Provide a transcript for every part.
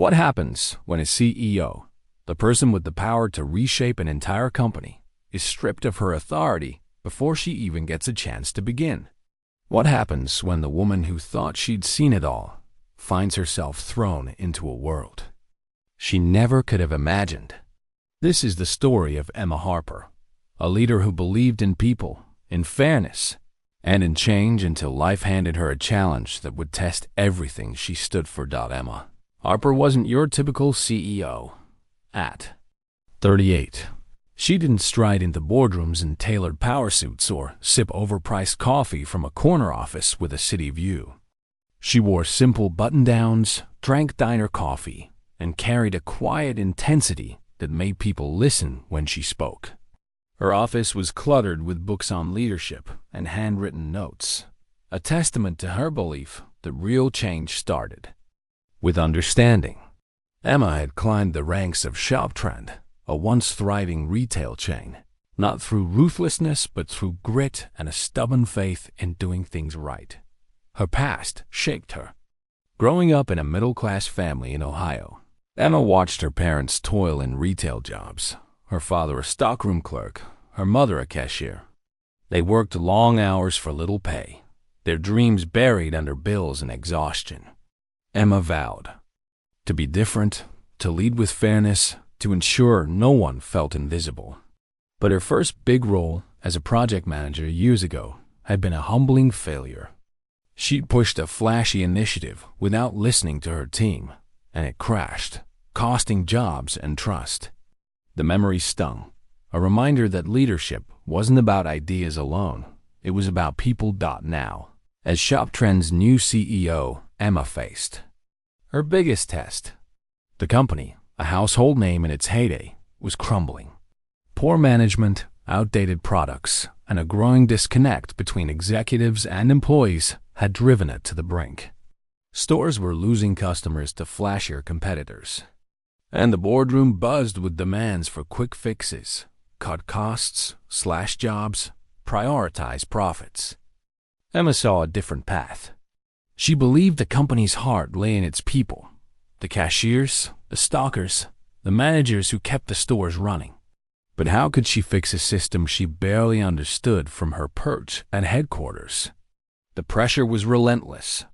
What happens when a CEO, the person with the power to reshape an entire company, is stripped of her authority before she even gets a chance to begin? What happens when the woman who thought she'd seen it all finds herself thrown into a world she never could have imagined? This is the story of Emma Harper, a leader who believed in people, in fairness, and in change until life handed her a challenge that would test everything she stood for. Emma Harper wasn't your typical CEO. At 38, she didn't stride into boardrooms in tailored power suits or sip overpriced coffee from a corner office with a city view. She wore simple button-downs, drank diner coffee, and carried a quiet intensity that made people listen when she spoke. Her office was cluttered with books on leadership and handwritten notes, a testament to her belief that real change started with understanding. Emma had climbed the ranks of ShopTrend, a once thriving retail chain, not through ruthlessness but through grit and a stubborn faith in doing things right. Her past shaped her. Growing up in a middle-class family in Ohio, Emma watched her parents toil in retail jobs. Her father a stockroom clerk, her mother a cashier. They worked long hours for little pay, their dreams buried under bills and exhaustion. Emma vowed to be different, to lead with fairness, to ensure no one felt invisible. But her first big role as a project manager years ago had been a humbling failure. She'd pushed a flashy initiative without listening to her team, and it crashed, costing jobs and trust. The memory stung, a reminder that leadership wasn't about ideas alone. It was about people. Now, as ShopTrend's new CEO, Emma faced her biggest test. The company, a household name in its heyday, was crumbling. Poor management, outdated products, and a growing disconnect between executives and employees had driven it to the brink. Stores were losing customers to flashier competitors, and the boardroom buzzed with demands for quick fixes, cut costs, slash jobs, prioritize profits. Emma saw a different path. She believed the company's heart lay in its people, the cashiers, the stockers, the managers who kept the stores running. But how could she fix a system she barely understood from her perch at headquarters? The pressure was relentless.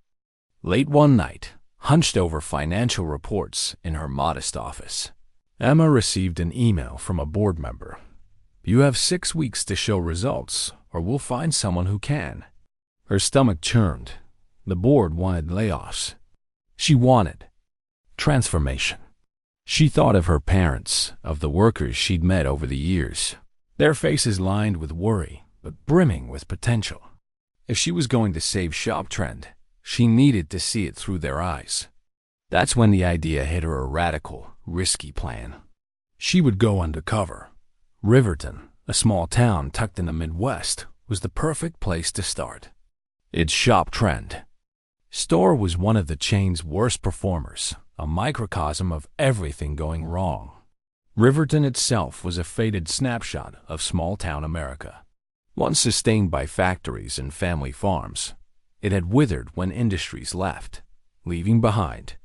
Late one night, hunched over financial reports in her modest office, Emma received an email from a board member. "You have 6 weeks to show results, or we'll find someone who can." Her stomach churned. The board wanted layoffs. She wanted transformation. She thought of her parents, of the workers she'd met over the years, their faces lined with worry, but brimming with potential. If she was going to save ShopTrend, she needed to see it through their eyes. That's when the idea hit her, a radical, risky plan. She would go undercover. Riverton, a small town tucked in the Midwest, was the perfect place to start. Its ShopTrend store was one of the chain's worst performers, a microcosm of everything going wrong. Riverton itself was a faded snapshot of small-town America. Once sustained by factories and family farms, it had withered when industries left, leaving behind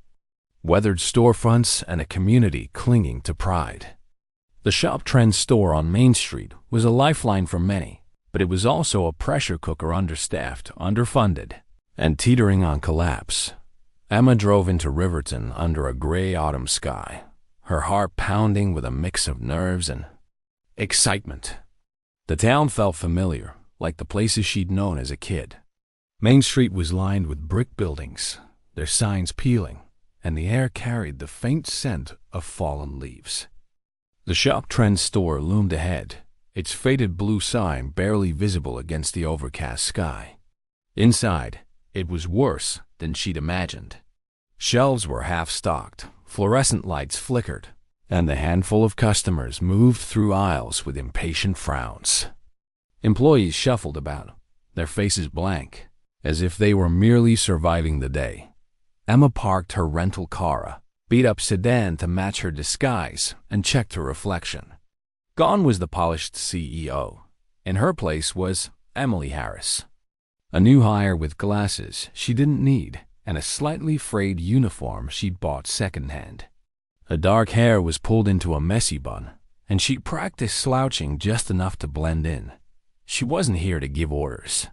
weathered storefronts and a community clinging to pride. The ShopTrend store on Main Street was a lifeline for many, but it was also a pressure cooker, understaffed, underfunded, and teetering on collapse. Emma drove into Riverton under a gray autumn sky, her heart pounding with a mix of nerves and excitement. The town felt familiar, like the places she'd known as a kid. Main Street was lined with brick buildings, their signs peeling, and the air carried the faint scent of fallen leaves. The ShopTrend store loomed ahead, its faded blue sign barely visible against the overcast sky. Inside, it was worse than she'd imagined. Shelves were half-stocked, fluorescent lights flickered, and the handful of customers moved through aisles with impatient frowns. Employees shuffled about, their faces blank, as if they were merely surviving the day. Emma parked her rental car, a beat-up sedan, to match her disguise, and checked her reflection. Gone was the polished CEO. In her place was Emily Harris, a new hire with glasses she didn't need, and a slightly frayed uniform she'd bought secondhand. Her dark hair was pulled into a messy bun, and she'd practiced slouching just enough to blend in. She wasn't here to give orders.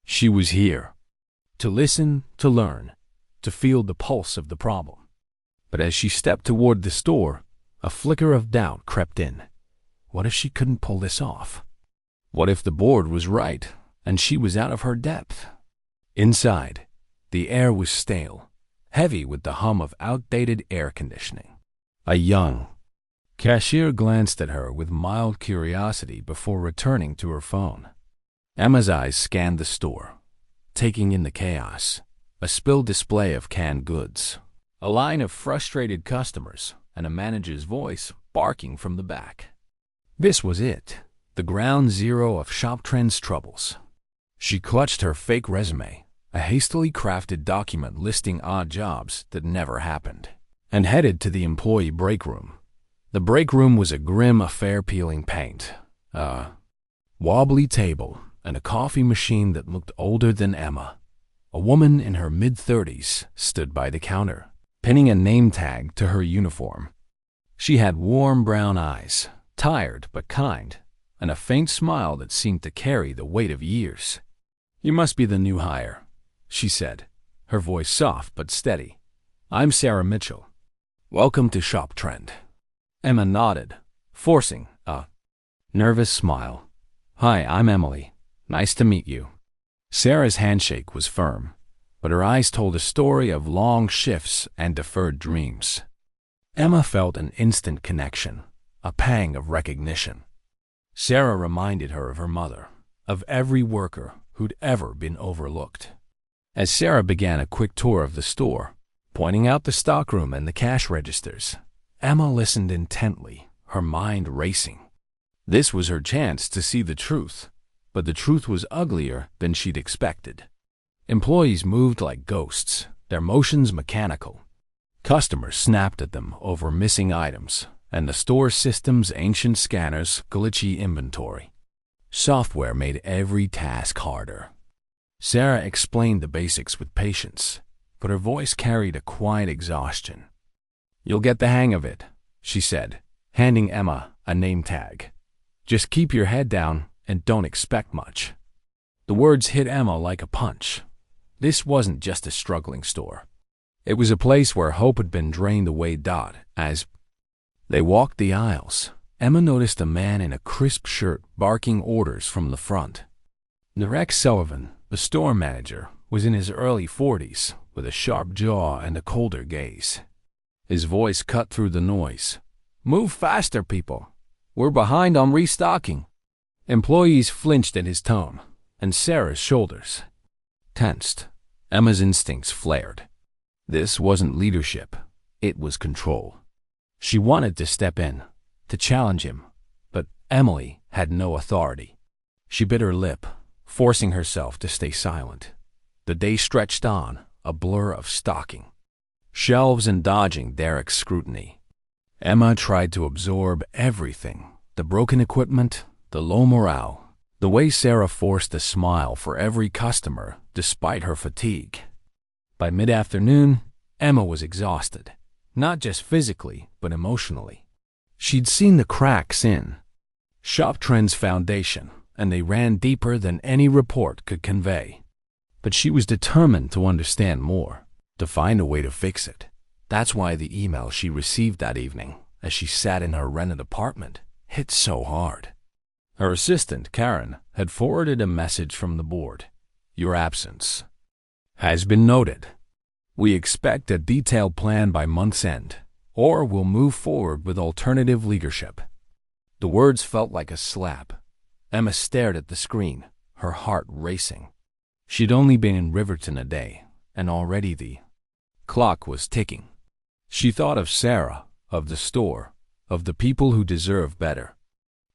She was here to listen, to learn, to feel the pulse of the problem. But as she stepped toward the store, a flicker of doubt crept in. What if she couldn't pull this off? What if the board was right, and she was out of her depth? Inside, the air was stale, heavy with the hum of outdated air conditioning. A young cashier glanced at her with mild curiosity before returning to her phone. Emma's eyes scanned the store, taking in the chaos, a spilled display of canned goods, a line of frustrated customers, and a manager's voice barking from the back. This was it, the ground zero of ShopTrend's troubles. She clutched her fake resume, a hastily crafted document listing odd jobs that never happened, and headed to the employee break room. The break room was a grim affair peeling paint, a wobbly table, and a coffee machine that looked older than Emma. A woman in her mid-30s stood by the counter, pinning a name tag to her uniform. She had warm brown eyes, tired but kind, and a faint smile that seemed to carry the weight of years. "You must be the new hire," she said, her voice soft but steady. "I'm Sarah Mitchell. Welcome to ShopTrend." Emma nodded, forcing a nervous smile. "Hi, I'm Emily. Nice to meet you." Sarah's handshake was firm, but her eyes told a story of long shifts and deferred dreams. Emma felt an instant connection, a pang of recognition. Sarah reminded her of her mother, of every worker who'd ever been overlooked. As Sarah began a quick tour of the store, pointing out the stockroom and the cash registers, Emma listened intently, her mind racing. This was her chance to see the truth, but the truth was uglier than she'd expected. Employees moved like ghosts, their motions mechanical. Customers snapped at them over missing items, and the store system's ancient scanners' glitchy inventory. Software made every task harder. Sarah explained the basics with patience, but her voice carried a quiet exhaustion. "You'll get the hang of it," she said, handing Emma a name tag. "Just keep your head down and don't expect much." The words hit Emma like a punch. This wasn't just a struggling store. It was a place where hope had been drained away. As they walked the aisles, Emma noticed a man in a crisp shirt barking orders from the front. Narek Sullivan, the store manager, was in his early 40s, with a sharp jaw and a colder gaze. His voice cut through the noise. "Move faster, people. We're behind on restocking." Employees flinched at his tone, and Sarah's shoulders tensed. Emma's instincts flared. This wasn't leadership. It was control. She wanted to step in, to challenge him, but Emily had no authority. She bit her lip, forcing herself to stay silent. The day stretched on, a blur of stalking, shelves and dodging Derek's scrutiny. Emma tried to absorb everything, the broken equipment, the low morale, the way Sarah forced a smile for every customer despite her fatigue. By mid-afternoon, Emma was exhausted, not just physically, but emotionally. She'd seen the cracks in ShopTrend's foundation, and they ran deeper than any report could convey. But she was determined to understand more, to find a way to fix it. That's why the email she received that evening, as she sat in her rented apartment, hit so hard. Her assistant, Karen, had forwarded a message from the board. "Your absence has been noted. We expect a detailed plan by month's end, or we'll move forward with alternative leadership." The words felt like a slap. Emma stared at the screen, her heart racing. She'd only been in Riverton a day, and already the clock was ticking. She thought of Sarah, of the store, of the people who deserved better.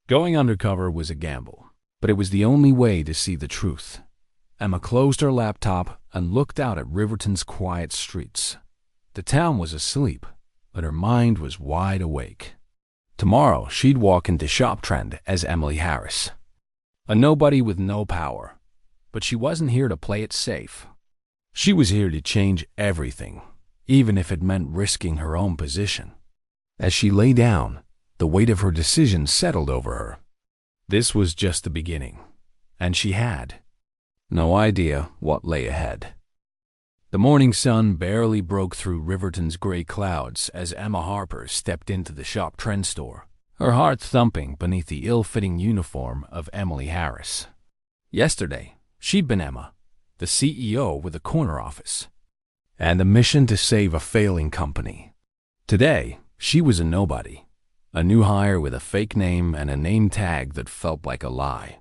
Going undercover was a gamble, but it was the only way to see the truth. Emma closed her laptop and looked out at Riverton's quiet streets. The town was asleep, but her mind was wide awake. Tomorrow she'd walk into ShopTrend as Emily Harris, a nobody with no power. But she wasn't here to play it safe. She was here to change everything, even if it meant risking her own position. As she lay down, the weight of her decision settled over her. This was just the beginning, and she had no idea what lay ahead. The morning sun barely broke through Riverton's gray clouds as Emma Harper stepped into the ShopTrend store, her heart thumping beneath the ill-fitting uniform of Emily Harris. Yesterday, she'd been Emma, the CEO with a corner office, and a mission to save a failing company. Today, she was a nobody, a new hire with a fake name and a name tag that felt like a lie.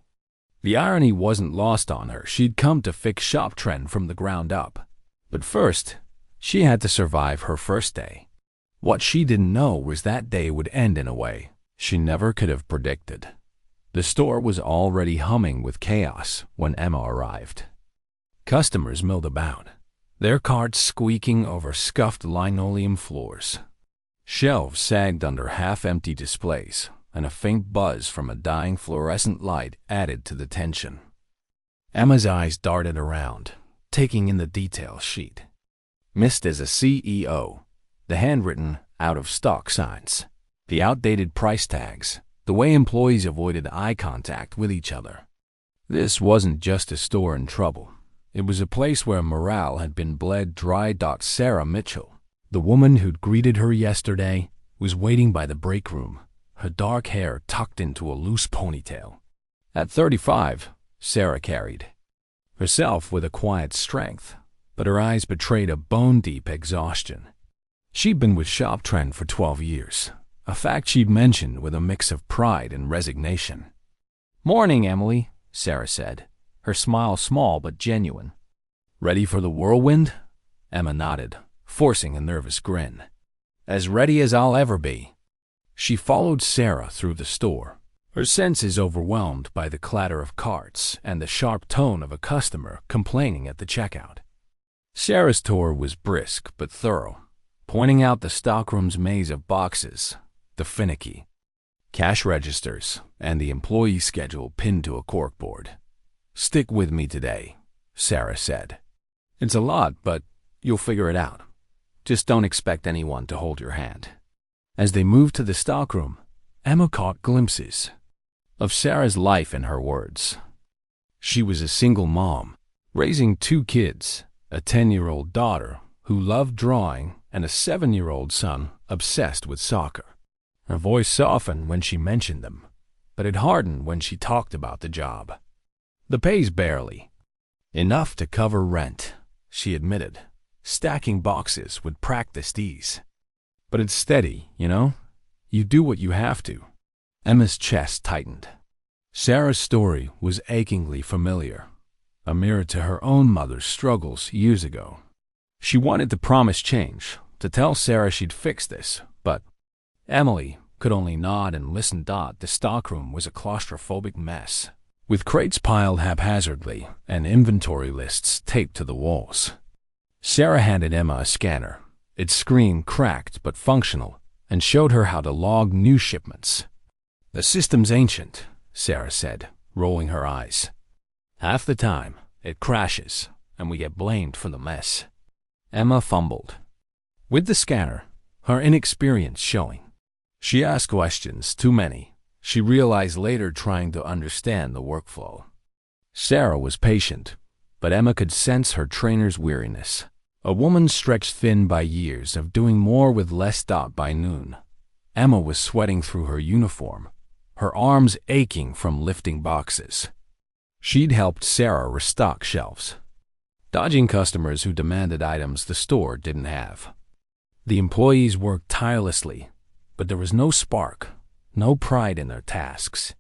The irony wasn't lost on her. She'd come to fix ShopTrend from the ground up. But first, she had to survive her first day. What she didn't know was that day would end in a way she never could have predicted. The store was already humming with chaos when Emma arrived. Customers milled about, their carts squeaking over scuffed linoleum floors. Shelves sagged under half-empty displays, and a faint buzz from a dying fluorescent light added to the tension. Emma's eyes darted around, taking in the detail sheet. Missed as a CEO, the handwritten, out-of-stock signs, the outdated price tags, the way employees avoided eye contact with each other. This wasn't just a store in trouble. It was a place where morale had been bled dry. Sarah Mitchell, the woman who'd greeted her yesterday, was waiting by the break room, her dark hair tucked into a loose ponytail. At 35, Sarah carried herself with a quiet strength, but her eyes betrayed a bone-deep exhaustion. She'd been with ShopTrend for 12 years, a fact she'd mentioned with a mix of pride and resignation. "Morning, Emily," Sarah said, her smile small but genuine. "Ready for the whirlwind?" Emma nodded, forcing a nervous grin. "As ready as I'll ever be." She followed Sarah through the store, her senses overwhelmed by the clatter of carts and the sharp tone of a customer complaining at the checkout. Sarah's tour was brisk but thorough, pointing out the stockroom's maze of boxes, the finicky cash registers, and the employee schedule pinned to a corkboard. "Stick with me today," Sarah said. "It's a lot, but you'll figure it out. Just don't expect anyone to hold your hand." As they moved to the stockroom, Emma caught glimpses of Sarah's life in her words. She was a single mom, raising 2 kids, a 10-year-old daughter who loved drawing and a 7-year-old son obsessed with soccer. Her voice softened when she mentioned them, but it hardened when she talked about the job. "The pay's barely enough to cover rent," she admitted, stacking boxes with practiced ease. "But it's steady, you know? You do what you have to." Emma's chest tightened. Sarah's story was achingly familiar, a mirror to her own mother's struggles years ago. She wanted to promise change, to tell Sarah she'd fix this, but Emily could only nod and listen. The stockroom was a claustrophobic mess, with crates piled haphazardly and inventory lists taped to the walls. Sarah handed Emma a scanner. Its screen cracked but functional and showed her how to log new shipments. "The system's ancient," Sarah said, rolling her eyes. "Half the time, it crashes, and we get blamed for the mess." Emma fumbled with the scanner, her inexperience showing. She asked questions, too many, she realized later, trying to understand the workflow. Sarah was patient, but Emma could sense her trainer's weariness. A woman stretched thin by years of doing more with less. By noon, Emma was sweating through her uniform, her arms aching from lifting boxes. She'd helped Sarah restock shelves, dodging customers who demanded items the store didn't have. The employees worked tirelessly, but there was no spark, no pride in their tasks.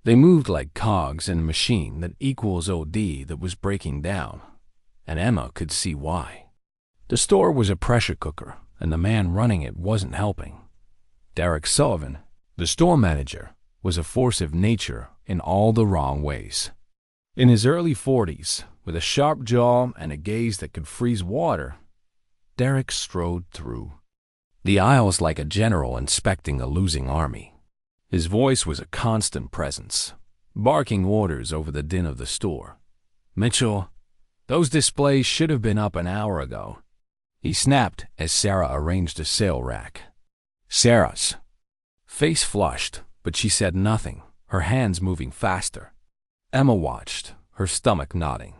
They moved like cogs in a machine that equals OD that was breaking down, and Emma could see why. The store was a pressure cooker, and the man running it wasn't helping. Derek Sullivan, the store manager, was a force of nature in all the wrong ways. In his early 40s, with a sharp jaw and a gaze that could freeze water, Derek strode through the aisles like a general inspecting a losing army. His voice was a constant presence, barking orders over the din of the store. "Mitchell, Those displays should have been up an hour ago. He snapped as Sarah arranged a sale rack. Sarah's face flushed, but she said nothing, her hands moving faster. Emma watched, her stomach nodding.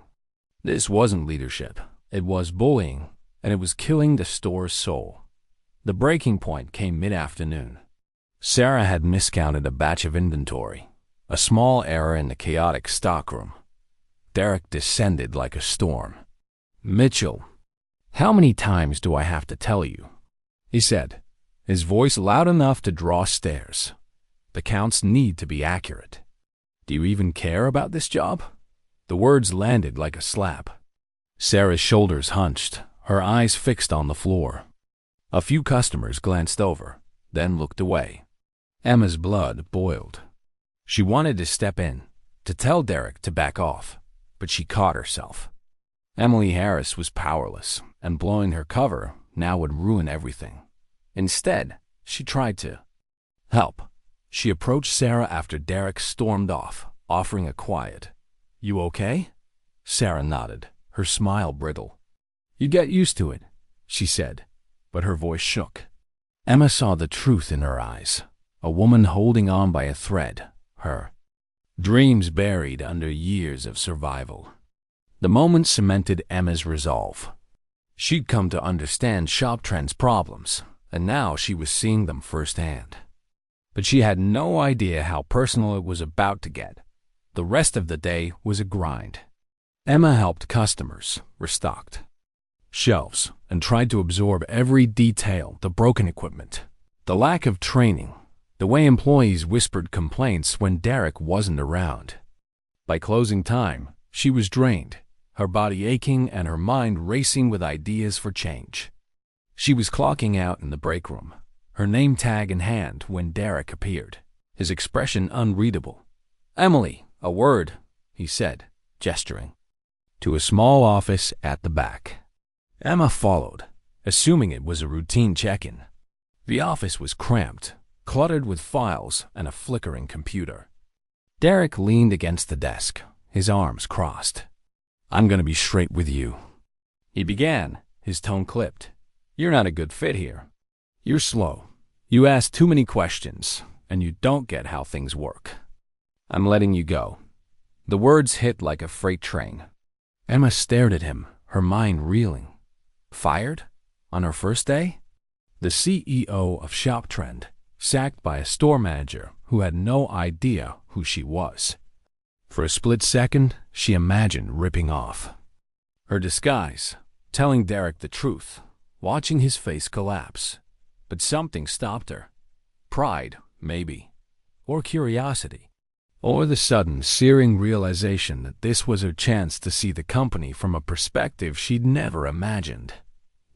This wasn't leadership. It was bullying, and it was killing the store's soul. The breaking point came mid-afternoon. Sarah had miscounted a batch of inventory, a small error in the chaotic stockroom. Derek descended like a storm. "Mitchell, how many times do I have to tell you?" he said, his voice loud enough to draw stares. "The counts need to be accurate. Do you even care about this job?" The words landed like a slap. Sarah's shoulders hunched, her eyes fixed on the floor. A few customers glanced over, then looked away. Emma's blood boiled. She wanted to step in, to tell Derek to back off, but she caught herself. Emily Harris was powerless, and blowing her cover now would ruin everything. Instead, she tried to help. She approached Sarah after Derek stormed off, offering a quiet, "You okay?" Sarah nodded, her smile brittle. "You get used to it," she said, but her voice shook. Emma saw the truth in her eyes, a woman holding on by a thread, her dreams buried under years of survival. The moment cemented Emma's resolve. She'd come to understand ShopTrend's problems, and now she was seeing them firsthand. But she had no idea how personal it was about to get. The rest of the day was a grind. Emma helped customers, restocked shelves, and tried to absorb every detail, the broken equipment, the lack of training, the way employees whispered complaints when Derek wasn't around. By closing time, she was drained, her body aching and her mind racing with ideas for change. She was clocking out in the break room, her name tag in hand when Derek appeared, his expression unreadable. "Emily, a word," he said, gesturing to a small office at the back. Emma followed, assuming it was a routine check-in. The office was cramped, cluttered with files and a flickering computer. Derek leaned against the desk, his arms crossed. "I'm going to be straight with you," he began, his tone clipped. "You're not a good fit here. You're slow. You ask too many questions, and you don't get how things work. I'm letting you go." The words hit like a freight train. Emma stared at him, her mind reeling. Fired? On her first day? The CEO of ShopTrend, sacked by a store manager who had no idea who she was. For a split second, she imagined ripping off her disguise, telling Derek the truth, watching his face collapse. But something stopped her. Pride, maybe. Or curiosity. Or the sudden, searing realization that this was her chance to see the company from a perspective she'd never imagined.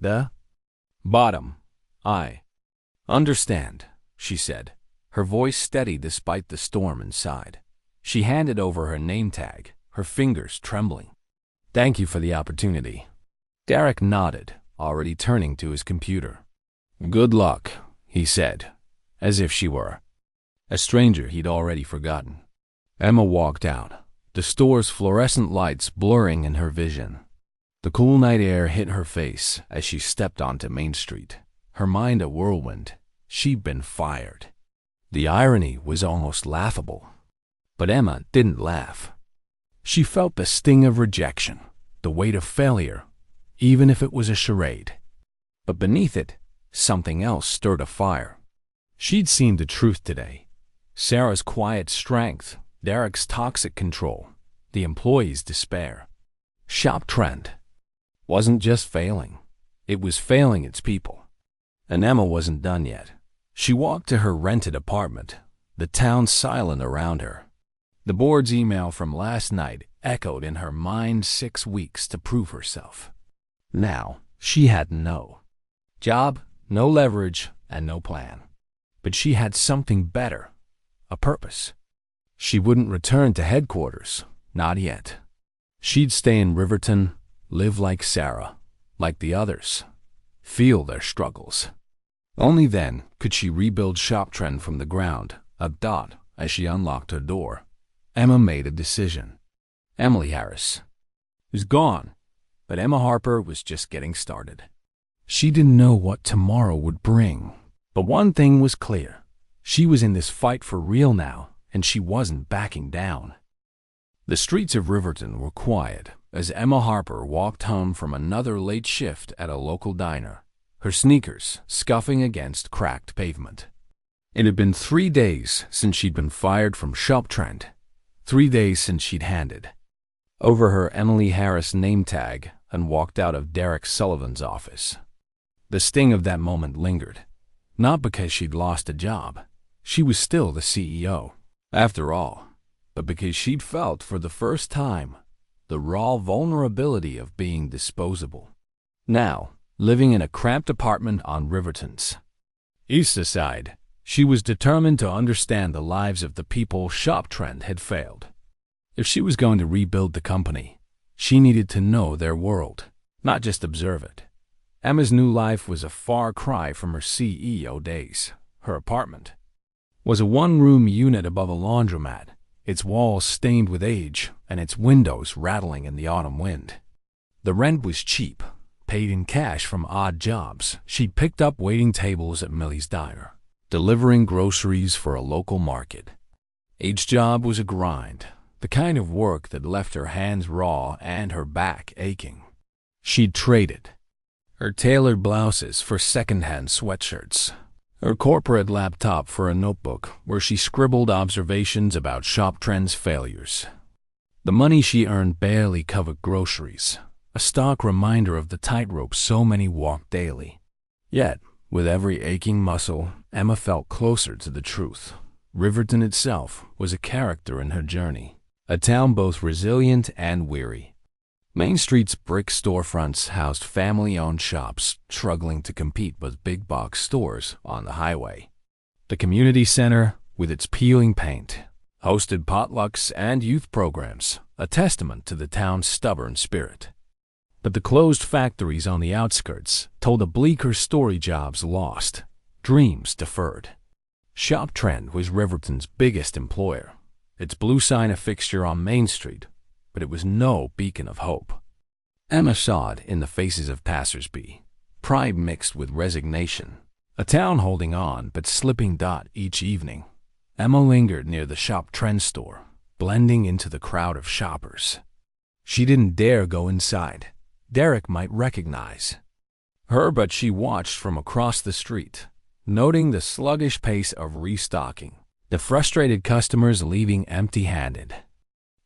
The bottom. "I understand," she said, her voice steady despite the storm inside. She handed over her name tag, her fingers trembling. "Thank you for the opportunity." Derek nodded, already turning to his computer. "Good luck," he said, as if she were a stranger he'd already forgotten. Emma walked out, the store's fluorescent lights blurring in her vision. The cool night air hit her face as she stepped onto Main Street, her mind a whirlwind. She'd been fired. The irony was almost laughable. But Emma didn't laugh. She felt the sting of rejection, the weight of failure, even if it was a charade. But beneath it, something else stirred a fire. She'd seen the truth today. Sarah's quiet strength, Derek's toxic control, the employees' despair. ShopTrend wasn't just failing. It was failing its people. And Emma wasn't done yet. She walked to her rented apartment, the town silent around her. The board's email from last night echoed in her mind 6 weeks to prove herself. Now, she had no job, no leverage, and no plan. But she had something better, a purpose. She wouldn't return to headquarters, not yet. She'd stay in Riverton, live like Sarah, like the others, feel their struggles. Only then could she rebuild ShopTrend from the ground, a dot as she unlocked her door. Emma made a decision. Emily Harris is gone. But Emma Harper was just getting started. She didn't know what tomorrow would bring. But one thing was clear. She was in this fight for real now, and she wasn't backing down. The streets of Riverton were quiet as Emma Harper walked home from another late shift at a local diner, her sneakers scuffing against cracked pavement. It had been 3 days since she'd been fired from ShopTrend, 3 days since she'd handed over her Emily Harris name tag and walked out of Derek Sullivan's office. The sting of that moment lingered, not because she'd lost a job. She was still the CEO, after all, but because she'd felt for the first time the raw vulnerability of being disposable. Now, living in a cramped apartment on Riverton's East Side, she was determined to understand the lives of the people ShopTrend had failed. If she was going to rebuild the company, she needed to know their world, not just observe it. Emma's new life was a far cry from her CEO days. Her apartment was a one-room unit above a laundromat, its walls stained with age and its windows rattling in the autumn wind. The rent was cheap, paid in cash from odd jobs. She'd picked up waiting tables at Millie's Diner, delivering groceries for a local market. Each job was a grind, the kind of work that left her hands raw and her back aching. She'd traded her tailored blouses for second-hand sweatshirts, her corporate laptop for a notebook where she scribbled observations about ShopTrend's failures. The money she earned barely covered groceries, a stark reminder of the tightrope so many walk daily. Yet, with every aching muscle, Emma felt closer to the truth. Riverton itself was a character in her journey, a town both resilient and weary. Main Street's brick storefronts housed family-owned shops struggling to compete with big-box stores on the highway. The community center, with its peeling paint, hosted potlucks and youth programs, a testament to the town's stubborn spirit. But the closed factories on the outskirts told a bleaker story: jobs lost, dreams deferred. ShopTrend was Riverton's biggest employer, its blue sign a fixture on Main Street, but it was no beacon of hope. Emma saw it in the faces of passers-by, pride mixed with resignation, a town holding on but slipping each evening. Emma lingered near the ShopTrend store, blending into the crowd of shoppers. She didn't dare go inside. Derek might recognize her, but she watched from across the street, noting the sluggish pace of restocking, the frustrated customers leaving empty-handed.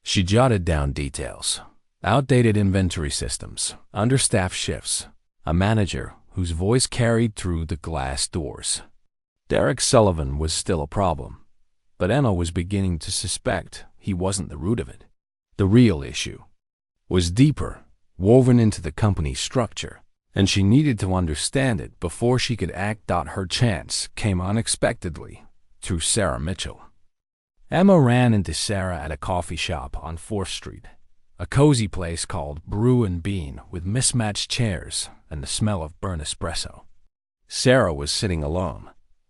She jotted down details: outdated inventory systems, understaffed shifts, a manager whose voice carried through the glass doors. Derek Sullivan was still a problem, but Emma was beginning to suspect he wasn't the root of it. The real issue was deeper, woven into the company's structure, and she needed to understand it before she could act. Her chance came unexpectedly through Sarah Mitchell. Emma ran into Sarah at a coffee shop on 4th Street, a cozy place called Brew and Bean with mismatched chairs and the smell of burnt espresso. Sarah was sitting alone,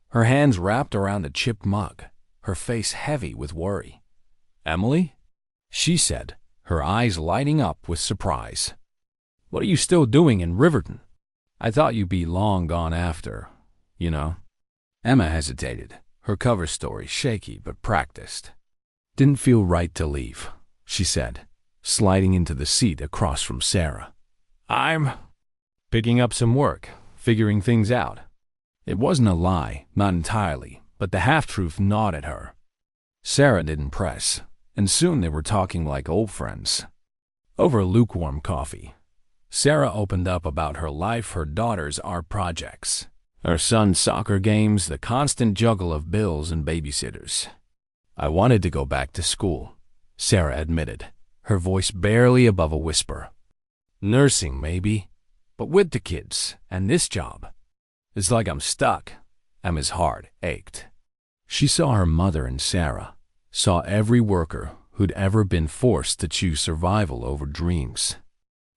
her hands wrapped around a chipped mug, her face heavy with worry. "Emily?" she said, her eyes lighting up with surprise. "What are you still doing in Riverton? I thought you'd be long gone after, you know." Emma hesitated, her cover story shaky but practiced. "Didn't feel right to leave," she said, sliding into the seat across from Sarah. "I'm picking up some work, figuring things out." It wasn't a lie, not entirely, but the half-truth gnawed at her. Sarah didn't press, and soon they were talking like old friends. Over lukewarm coffee, Sarah opened up about her life, her daughter's art projects, her son's soccer games, the constant juggle of bills and babysitters. "I wanted to go back to school," Sarah admitted, her voice barely above a whisper. "Nursing, maybe, but with the kids and this job, it's like I'm stuck." Emma's heart ached. She saw her mother and Sarah, saw every worker who'd ever been forced to choose survival over dreams.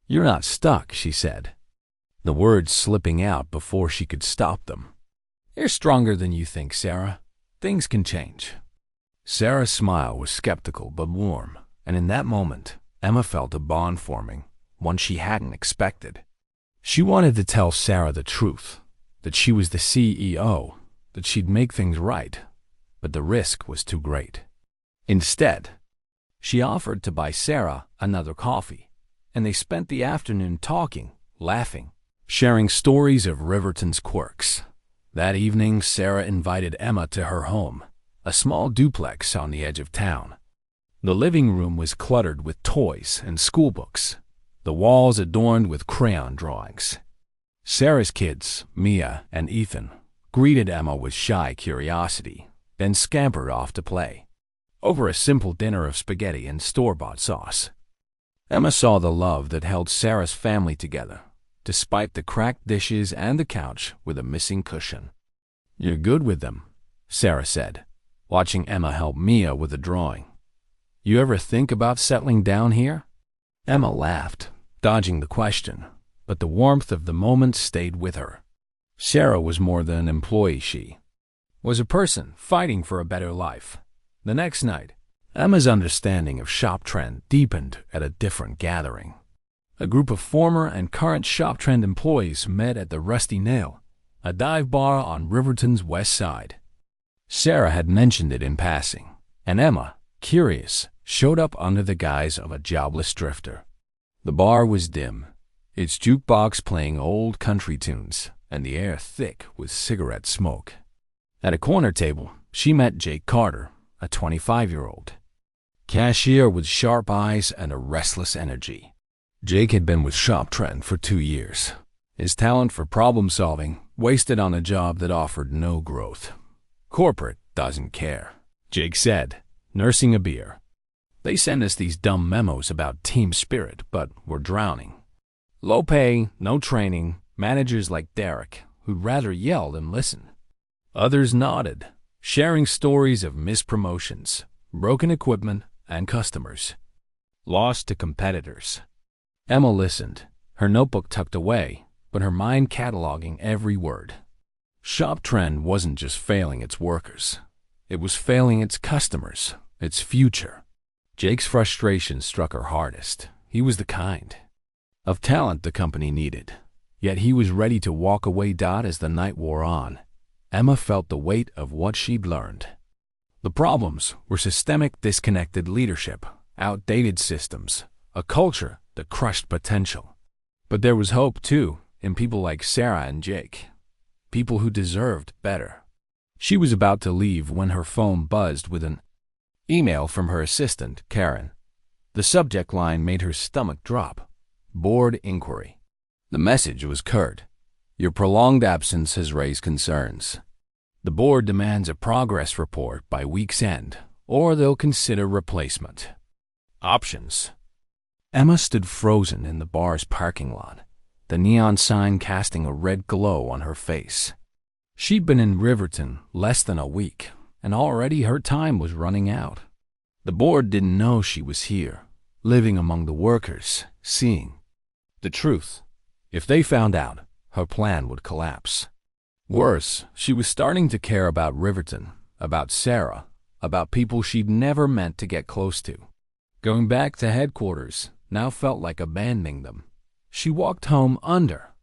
"You're not stuck," she said, the words slipping out before she could stop them. "You're stronger than you think, Sarah. Things can change." Sarah's smile was skeptical but warm, and in that moment, Emma felt a bond forming, one she hadn't expected. She wanted to tell Sarah the truth, that she was the CEO, that she'd make things right, but the risk was too great. Instead, she offered to buy Sarah another coffee, and they spent the afternoon talking, laughing, sharing stories of Riverton's quirks. That evening, Sarah invited Emma to her home, a small duplex on the edge of town. The living room was cluttered with toys and schoolbooks, the walls adorned with crayon drawings. Sarah's kids, Mia and Ethan, greeted Emma with shy curiosity, then scampered off to play, over a simple dinner of spaghetti and store-bought sauce. Emma saw the love that held Sarah's family together, despite the cracked dishes and the couch with a missing cushion. "You're good with them," Sarah said, watching Emma help Mia with a drawing. "You ever think about settling down here?" Emma laughed, dodging the question, but the warmth of the moment stayed with her. Sarah was more than an employee. She was a person fighting for a better life. The next night, Emma's understanding of ShopTrend deepened at a different gathering. A group of former and current ShopTrend employees met at the Rusty Nail, a dive bar on Riverton's west side. Sarah had mentioned it in passing, and Emma, curious, showed up under the guise of a jobless drifter. The bar was dim, its jukebox playing old country tunes, and the air thick with cigarette smoke. At a corner table, she met Jake Carter, a 25-year-old cashier with sharp eyes and a restless energy. Jake had been with ShopTrend for 2 years, his talent for problem-solving wasted on a job that offered no growth. "Corporate doesn't care," Jake said, nursing a beer. "They send us these dumb memos about team spirit, but we're drowning. Low pay, no training, managers like Derek, who'd rather yell than listen." Others nodded, sharing stories of missed promotions, broken equipment, and customers lost to competitors. Emma listened, her notebook tucked away, but her mind cataloging every word. ShopTrend wasn't just failing its workers. It was failing its customers, its future. Jake's frustration struck her hardest. He was the kind of talent the company needed, yet he was ready to walk away. As the night wore on, Emma felt the weight of what she'd learned. The problems were systemic, disconnected leadership, outdated systems, a culture that crushed potential. But there was hope, too, in people like Sarah and Jake, people who deserved better. She was about to leave when her phone buzzed with an email from her assistant, Karen. The subject line made her stomach drop. Board inquiry. The message was curt. "Your prolonged absence has raised concerns. The board demands a progress report by week's end, or they'll consider replacement. Options." Emma stood frozen in the bar's parking lot, the neon sign casting a red glow on her face. She'd been in Riverton less than a week, and already her time was running out. The board didn't know she was here, living among the workers, seeing the truth. If they found out, her plan would collapse. Worse, she was starting to care about Riverton, about Sarah, about people she'd never meant to get close to. Going back to headquarters now felt like abandoning them. She walked home under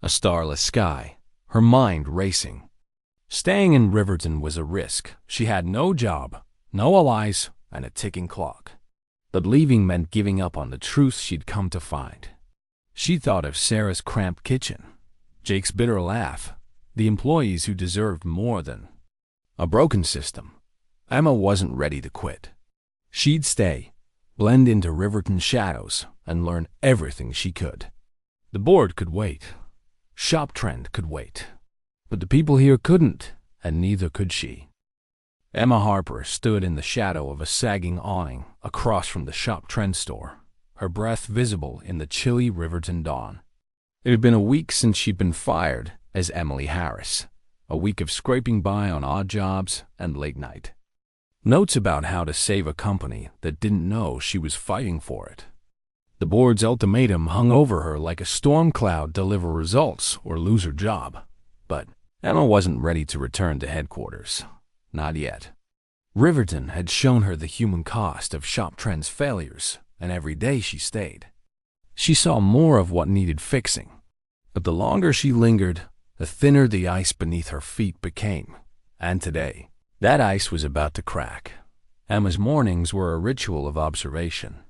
a starless sky, her mind racing. Staying in Riverton was a risk. She had no job, no allies, and a ticking clock. But leaving meant giving up on the truth she'd come to find. She thought of Sarah's cramped kitchen, Jake's bitter laugh, the employees who deserved more than a broken system. Emma wasn't ready to quit. She'd stay, blend into Riverton's shadows, and learn everything she could. The board could wait. ShopTrend could wait. But the people here couldn't, and neither could she. Emma Harper stood in the shadow of a sagging awning across from the ShopTrend store, her breath visible in the chilly Riverton dawn. It had been a week since she'd been fired as Emily Harris, a week of scraping by on odd jobs and late night. Notes about how to save a company that didn't know she was fighting for it. The board's ultimatum hung over her like a storm cloud: deliver results or lose her job. But Emma wasn't ready to return to headquarters. Not yet. Riverton had shown her the human cost of ShopTrend's failures, and every day she stayed, She saw more of what needed fixing. But the longer she lingered, the thinner the ice beneath her feet became. And today, that ice was about to crack. Emma's mornings were a ritual of observation.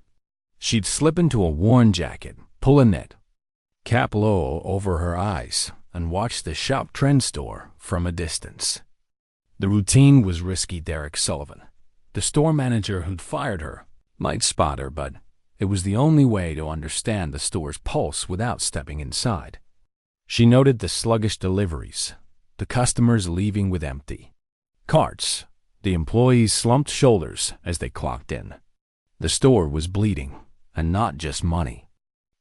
She'd slip into a worn jacket, pull a net cap low over her eyes, and watch the ShopTrend store from a distance. The routine was risky. Derek Sullivan, the store manager who'd fired her, might spot her, but it was the only way to understand the store's pulse without stepping inside. She noted the sluggish deliveries, the customers leaving with empty carts, the employees' slumped shoulders as they clocked in. The store was bleeding, and not just money.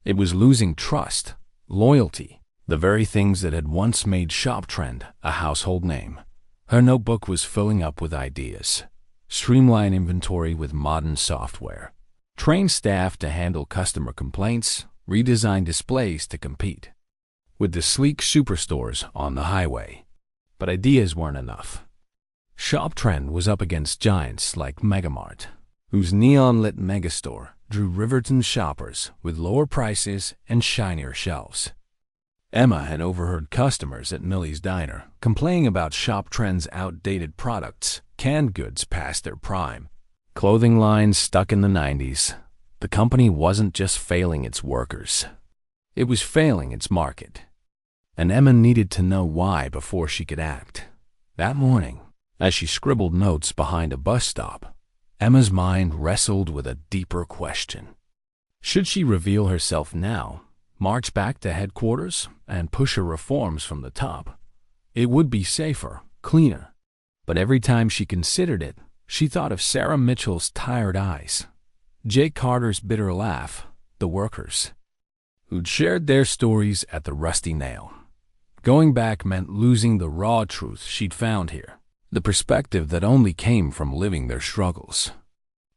It was losing trust, loyalty, the very things that had once made ShopTrend a household name. Her notebook was filling up with ideas. Streamline inventory with modern software. Train staff to handle customer complaints, redesign displays to compete with the sleek superstores on the highway. But ideas weren't enough. ShopTrend was up against giants like Megamart, whose neon-lit megastore drew Riverton shoppers with lower prices and shinier shelves. Emma had overheard customers at Millie's Diner complaining about ShopTrend's outdated products, canned goods past their prime, clothing lines stuck in the 90s. The company wasn't just failing its workers. It was failing its market. And Emma needed to know why before she could act. That morning, as she scribbled notes behind a bus stop, Emma's mind wrestled with a deeper question. Should she reveal herself now, march back to headquarters, and push her reforms from the top? It would be safer, cleaner. But every time she considered it, she thought of Sarah Mitchell's tired eyes, Jake Carter's bitter laugh, the workers who'd shared their stories at the Rusty Nail. Going back meant losing the raw truth she'd found here, the perspective that only came from living their struggles.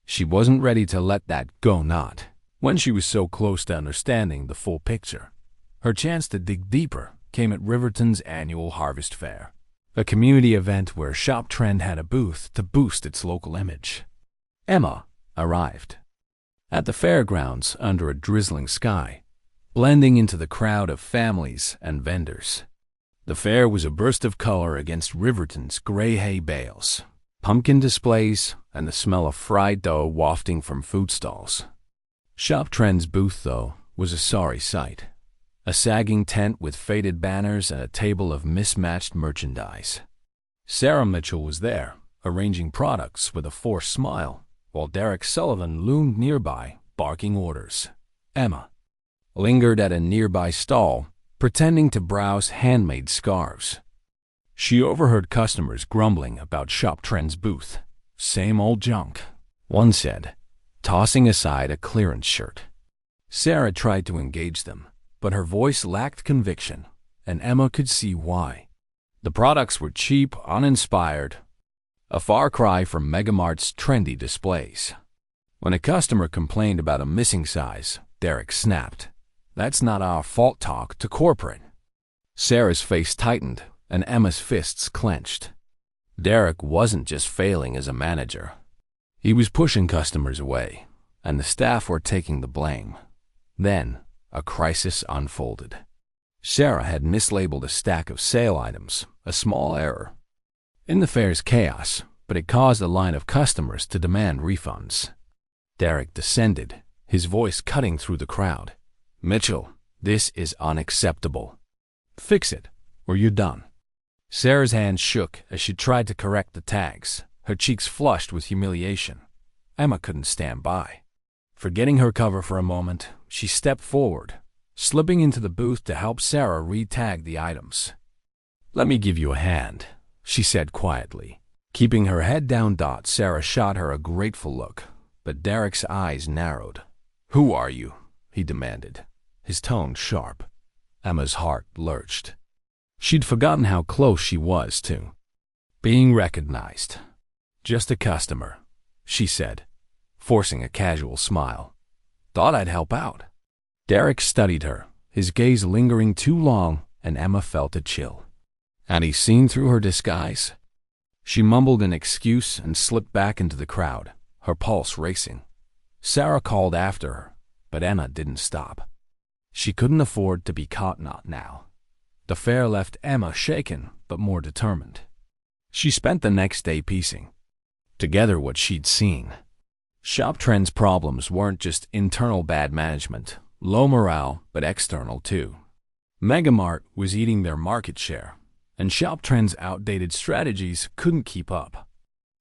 She wasn't ready to let that go, not when she was so close to understanding the full picture. Her chance to dig deeper came at Riverton's annual Harvest Fair, a community event where ShopTrend had a booth to boost its local image. Emma arrived at the fairgrounds under a drizzling sky, blending into the crowd of families and vendors. The fair was a burst of color against Riverton's gray hay bales, pumpkin displays, and the smell of fried dough wafting from food stalls. ShopTrend's booth, though, was a sorry sight. A sagging tent with faded banners and a table of mismatched merchandise. Sarah Mitchell was there, arranging products with a forced smile, while Derek Sullivan loomed nearby, barking orders. Emma lingered at a nearby stall, pretending to browse handmade scarves. She overheard customers grumbling about ShopTrend's booth. Same old junk, one said, tossing aside a clearance shirt. Sarah tried to engage them, but her voice lacked conviction, and Emma could see why. The products were cheap, uninspired, a far cry from Megamart's trendy displays. When a customer complained about a missing size, Derek snapped, "That's not our fault," talk to corporate. Sarah's face tightened, and Emma's fists clenched. Derek wasn't just failing as a manager. He was pushing customers away, and the staff were taking the blame. Then, a crisis unfolded. Sarah had mislabeled a stack of sale items, a small error in the fair's chaos, but it caused a line of customers to demand refunds. Derek descended, his voice cutting through the crowd. "Mitchell, this is unacceptable. Fix it, or you're done." Sarah's hand shook as she tried to correct the tags, her cheeks flushed with humiliation. Emma couldn't stand by. Forgetting her cover for a moment, she stepped forward, slipping into the booth to help Sarah re-tag the items. "Let me give you a hand," she said quietly. Keeping her head down, Sarah shot her a grateful look, but Derek's eyes narrowed. "Who are you?" he demanded, his tone sharp. Emma's heart lurched. She'd forgotten how close she was to being recognized. "Just a customer," she said, forcing a casual smile. "Thought I'd help out." Derek studied her, his gaze lingering too long, and Emma felt a chill. Had he seen through her disguise? She mumbled an excuse and slipped back into the crowd, her pulse racing. Sarah called after her, but Emma didn't stop. She couldn't afford to be caught not now. The fair left Emma shaken but more determined. She spent the next day piecing together what she'd seen. ShopTrend's problems weren't just internal bad management, low morale, but external too. Megamart was eating their market share, and ShopTrend's outdated strategies couldn't keep up.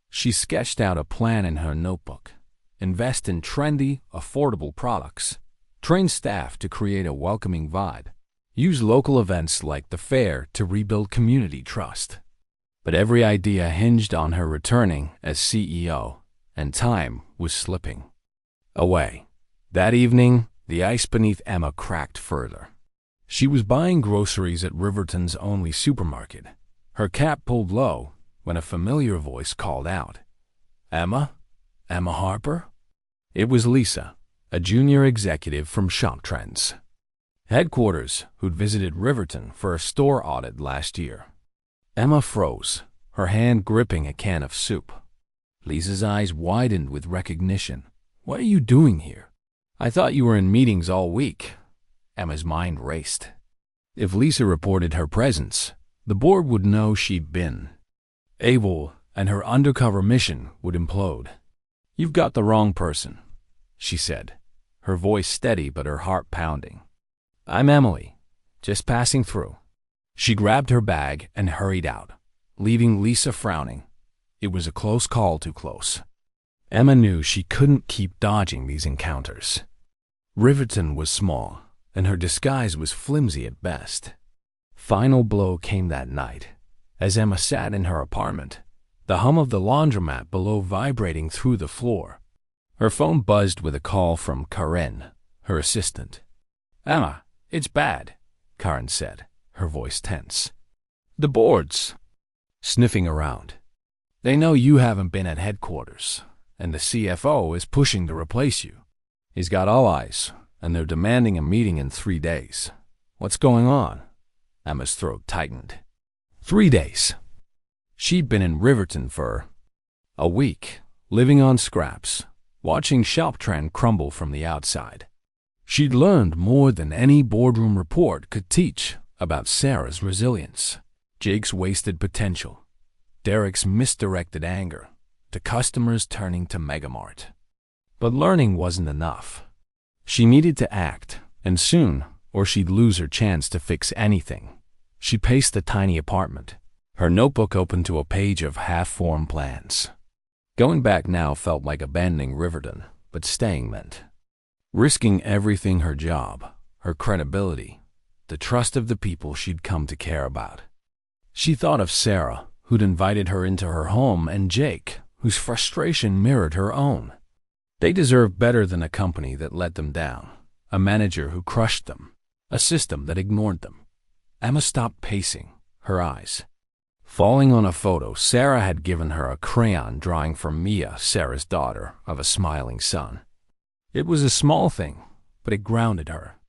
She sketched out a plan in her notebook. Invest in trendy, affordable products. Train staff to create a welcoming vibe. Use local events like the fair to rebuild community trust. But every idea hinged on her returning as CEO, and time was slipping away. That evening, the ice beneath Emma cracked further. She was buying groceries at Riverton's only supermarket. Her cap pulled low when a familiar voice called out, "Emma? Emma Harper?" It was Lisa, a junior executive from ShopTrend's headquarters who'd visited Riverton for a store audit last year. Emma froze, her hand gripping a can of soup. Lisa's eyes widened with recognition. "What are you doing here? I thought you were in meetings all week." Emma's mind raced. If Lisa reported her presence, the board would know she'd been able, and her undercover mission would implode. "You've got the wrong person," she said, her voice steady but her heart pounding. "I'm Emily, just passing through." She grabbed her bag and hurried out, leaving Lisa frowning. It was a close call too close. Emma knew she couldn't keep dodging these encounters. Riverton was small, and her disguise was flimsy at best. Final blow came that night. As Emma sat in her apartment, the hum of the laundromat below vibrating through the floor. Her phone buzzed with a call from Karen, her assistant. "Emma, it's bad," Karen said, her voice tense. "The boards." Sniffing around. "They know you haven't been at headquarters, and the CFO is pushing to replace you. He's got all eyes, and they're demanding a meeting in 3 days. What's going on?" Emma's throat tightened. 3 days. She'd been in Riverton for a week, living on scraps, watching ShopTrend crumble from the outside. She'd learned more than any boardroom report could teach about Sarah's resilience, Jake's wasted potential, Derek's misdirected anger, to customers turning to Megamart. But learning wasn't enough. She needed to act, and soon, or she'd lose her chance to fix anything. She paced the tiny apartment, her notebook open to a page of half-formed plans. Going back now felt like abandoning Riverton, but staying meant risking everything: her job, her credibility, the trust of the people she'd come to care about. She thought of Sarah, who'd invited her into her home, and Jake, whose frustration mirrored her own. They deserved better than a company that let them down, a manager who crushed them, a system that ignored them. Emma stopped pacing, her eyes falling on a photo Sarah had given her, a crayon drawing from Mia, Sarah's daughter, of a smiling son. It was a small thing, but it grounded her.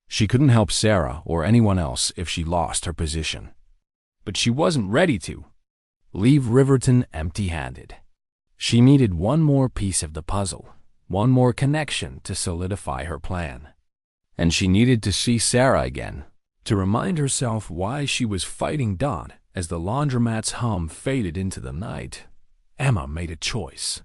She couldn't help Sarah or anyone else if she lost her position. But she wasn't ready to leave Riverton empty-handed. She needed one more piece of the puzzle, one more connection to solidify her plan. And she needed to see Sarah again, to remind herself why she was fighting Dot. As the laundromat's hum faded into the night, Emma made a choice.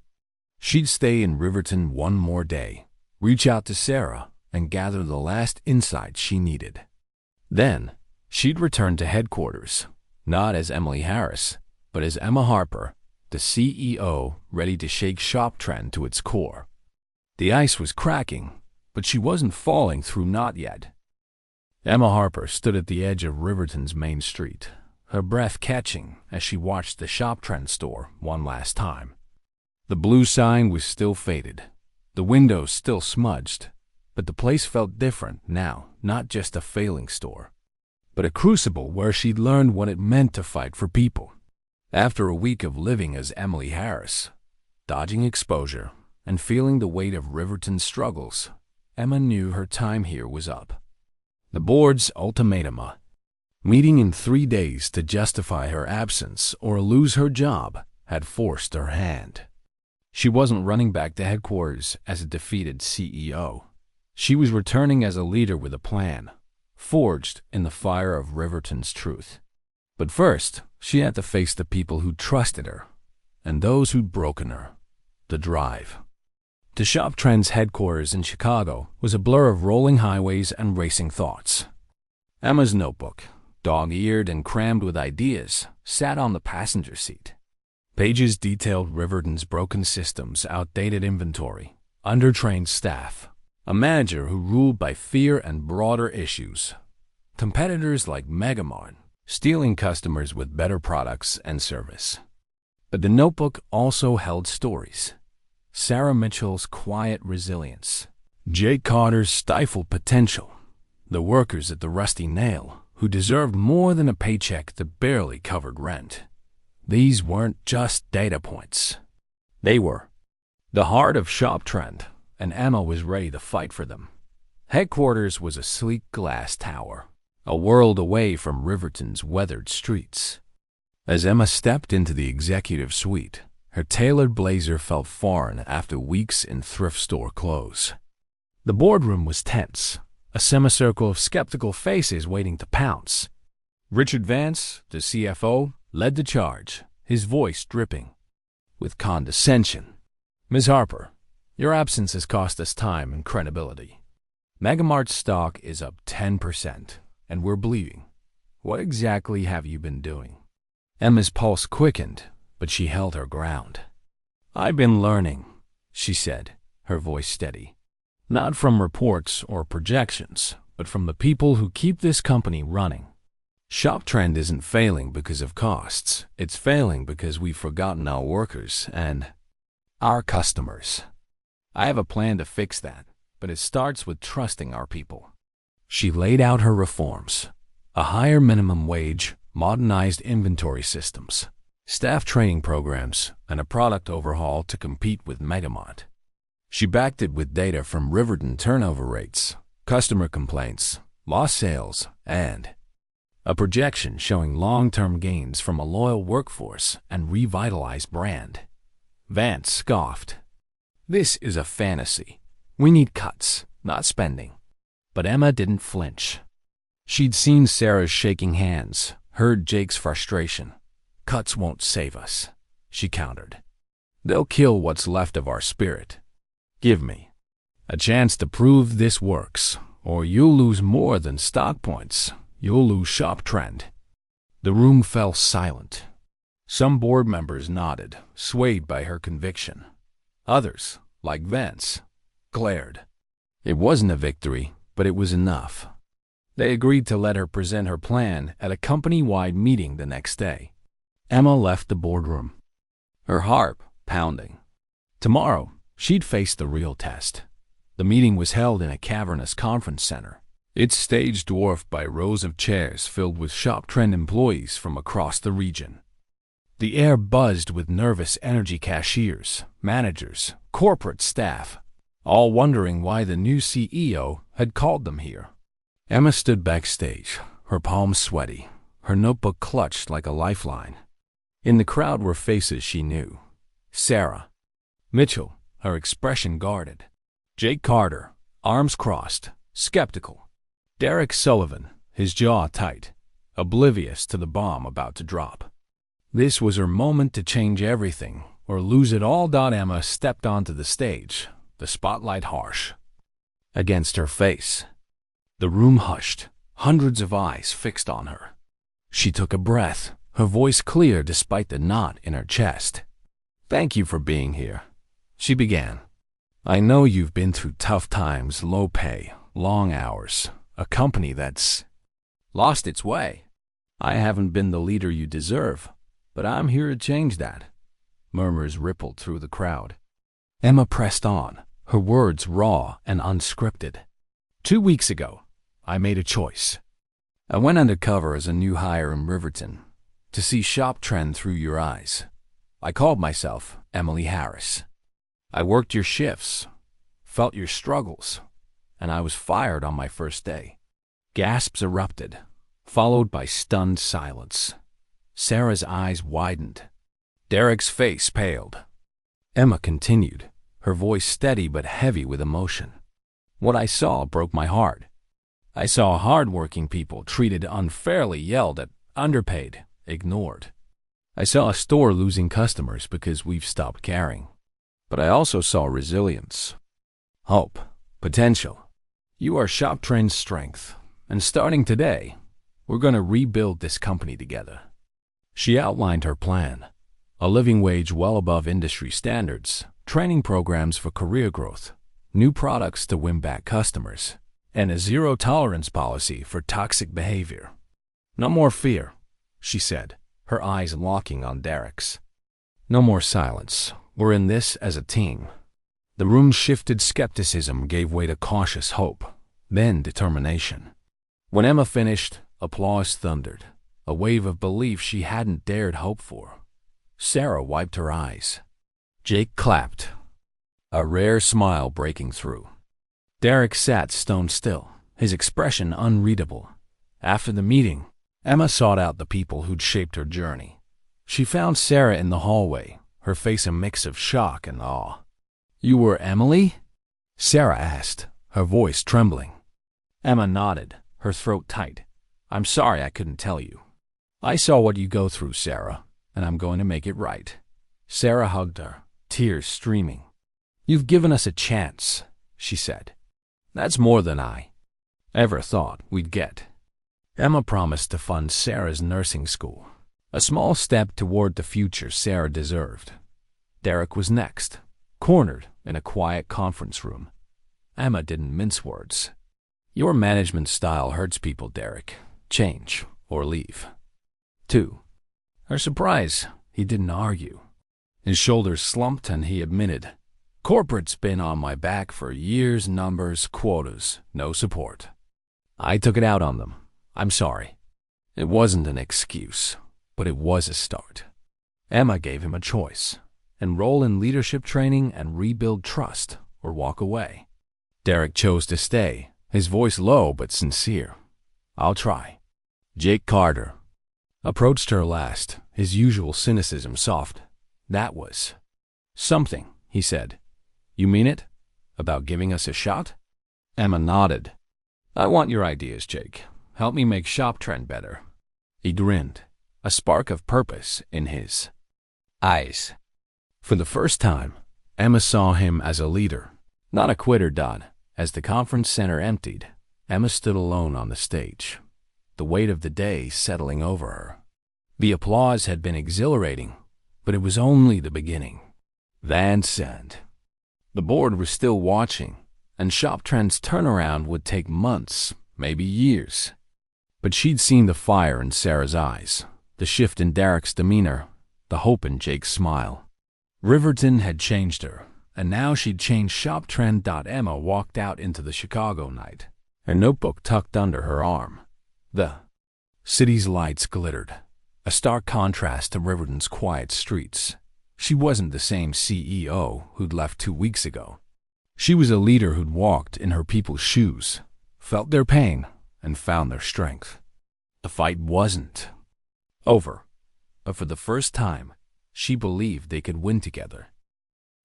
She'd stay in Riverton one more day, reach out to Sarah, and gather the last insights she needed. Then, she'd return to headquarters, not as Emily Harris, but as Emma Harper, the CEO, ready to shake ShopTrend to its core. The ice was cracking, but she wasn't falling through, not yet. Emma Harper stood at the edge of Riverton's main street, her breath catching as she watched the ShopTrend store one last time. The blue sign was still faded, the windows still smudged, but the place felt different now, not just a failing store, but a crucible where she'd learned what it meant to fight for people. After a week of living as Emily Harris, dodging exposure, and feeling the weight of Riverton's struggles, Emma knew her time here was up. The board's ultimatum, meeting in 3 days to justify her absence or lose her job, had forced her hand. She wasn't running back to headquarters as a defeated CEO. She was returning as a leader with a plan, forged in the fire of Riverton's truth. But first, she had to face the people who trusted her, and those who'd broken her. The drive to ShopTrend's headquarters in Chicago was a blur of rolling highways and racing thoughts. Emma's notebook, dog-eared and crammed with ideas, sat on the passenger seat. Pages detailed Riverton's broken systems, outdated inventory, undertrained staff, a manager who ruled by fear and broader issues, competitors like Megamart, stealing customers with better products and service. But the notebook also held stories. Sarah Mitchell's quiet resilience, Jake Carter's stifled potential, the workers at the Rusty Nail who deserved more than a paycheck that barely covered rent. These weren't just data points. They were the heart of ShopTrend, and Emma was ready to fight for them. Headquarters was a sleek glass tower, a world away from Riverton's weathered streets. As Emma stepped into the executive suite, her tailored blazer felt foreign after weeks in thrift store clothes. The boardroom was tense, a semicircle of skeptical faces waiting to pounce. Richard Vance, the CFO, led the charge, his voice dripping with condescension. "Ms. Harper, your absence has cost us time and credibility. Megamart's stock is up 10%, and we're bleeding. What exactly have you been doing?" Emma's pulse quickened, but she held her ground. "I've been learning," she said, her voice steady. "Not from reports or projections, but from the people who keep this company running. ShopTrend isn't failing because of costs. It's failing because we've forgotten our workers and our customers. I have a plan to fix that, but it starts with trusting our people." She laid out her reforms: a higher minimum wage, modernized inventory systems, staff training programs, and a product overhaul to compete with Megamart. She backed it with data from Riverton turnover rates, customer complaints, lost sales, and a projection showing long-term gains from a loyal workforce and revitalized brand. Vance scoffed. "This is a fantasy. We need cuts, not spending." But Emma didn't flinch. She'd seen Sarah's shaking hands, heard Jake's frustration. "Cuts won't save us," she countered. "They'll kill what's left of our spirit. Give me a chance to prove this works, or you'll lose more than stock points. You'll lose ShopTrend." The room fell silent. Some board members nodded, swayed by her conviction. Others, like Vance, glared. It wasn't a victory, but it was enough. They agreed to let her present her plan at a company-wide meeting the next day. Emma left the boardroom, her heart pounding. Tomorrow, she'd face the real test. The meeting was held in a cavernous conference center, its stage dwarfed by rows of chairs filled with ShopTrend employees from across the region. The air buzzed with nervous energy cashiers, managers, corporate staff, all wondering why the new CEO had called them here. Emma stood backstage, her palms sweaty, her notebook clutched like a lifeline. In the crowd were faces she knew. Sarah Mitchell, her expression guarded. Jake Carter, arms crossed, skeptical. Derek Sullivan, his jaw tight, oblivious to the bomb about to drop. This was her moment to change everything, or lose it all. Emma stepped onto the stage, the spotlight harsh against her face. The room hushed, hundreds of eyes fixed on her. She took a breath, her voice clear despite the knot in her chest. "Thank you for being here," she began. "I know you've been through tough times, low pay, long hours, a company that's lost its way. I haven't been the leader you deserve, but I'm here to change that." Murmurs rippled through the crowd. Emma pressed on, her words raw and unscripted. 2 weeks ago, I made a choice. I went undercover as a new hire in Riverton to see ShopTrend through your eyes. I called myself Emily Harris. I worked your shifts, felt your struggles, and I was fired on my first day. Gasps erupted, followed by stunned silence. Sarah's eyes widened. Derek's face paled. Emma continued, her voice steady but heavy with emotion. What I saw broke my heart. I saw hard-working people treated unfairly, yelled at, underpaid, ignored. I saw a store losing customers because we've stopped caring. But I also saw resilience, hope, potential. You are ShopTrend's strength, and starting today, we're going to rebuild this company together. She outlined her plan: a living wage well above industry standards, training programs for career growth, new products to win back customers, and a zero-tolerance policy for toxic behavior. No more fear, she said, her eyes locking on Derek's. No more silence. We're in this as a team. The room shifted. Skepticism gave way to cautious hope, then determination. When Emma finished, applause thundered, a wave of belief she hadn't dared hope for. Sarah wiped her eyes. Jake clapped, a rare smile breaking through. Derek sat stone still, his expression unreadable. After the meeting, Emma sought out the people who'd shaped her journey. She found Sarah in the hallway, her face a mix of shock and awe. "You were Emily?" Sarah asked, her voice trembling. Emma nodded, her throat tight. "I'm sorry I couldn't tell you. I saw what you go through, Sarah, and I'm going to make it right." Sarah hugged her, tears streaming. "You've given us a chance," she said. "That's more than I ever thought we'd get." Emma promised to fund Sarah's nursing school, a small step toward the future Sarah deserved. Derek was next, cornered in a quiet conference room. Emma didn't mince words. "Your management style hurts people, Derek. Change or leave." 2. Her surprise, he didn't argue. His shoulders slumped and he admitted, "Corporate's been on my back for years, numbers, quotas, no support. I took it out on them. I'm sorry." It wasn't an excuse, but it was a start. Emma gave him a choice: enroll in leadership training and rebuild trust, or walk away. Derek chose to stay, his voice low but sincere. "I'll try." Jake Carter approached her last, his usual cynicism soft. "That was something," he said. "You mean it? About giving us a shot?" Emma nodded. "I want your ideas, Jake. Help me make ShopTrend better." He grinned, a spark of purpose in his eyes. For the first time, Emma saw him as a leader, not a quitter. As the conference center emptied, Emma stood alone on the stage, the weight of the day settling over her. The applause had been exhilarating, but it was only the beginning. Van Sand. The board was still watching, and ShopTrend's turnaround would take months, maybe years. But she'd seen the fire in Sarah's eyes, the shift in Derek's demeanor, the hope in Jake's smile. Riverton had changed her, and now she'd changed ShopTrend. Emma walked out into the Chicago night, her notebook tucked under her arm. The city's lights glittered, a stark contrast to Riverton's quiet streets. She wasn't the same CEO who'd left 2 weeks ago. She was a leader who'd walked in her people's shoes, felt their pain, and found their strength. The fight wasn't over, but for the first time, she believed they could win together.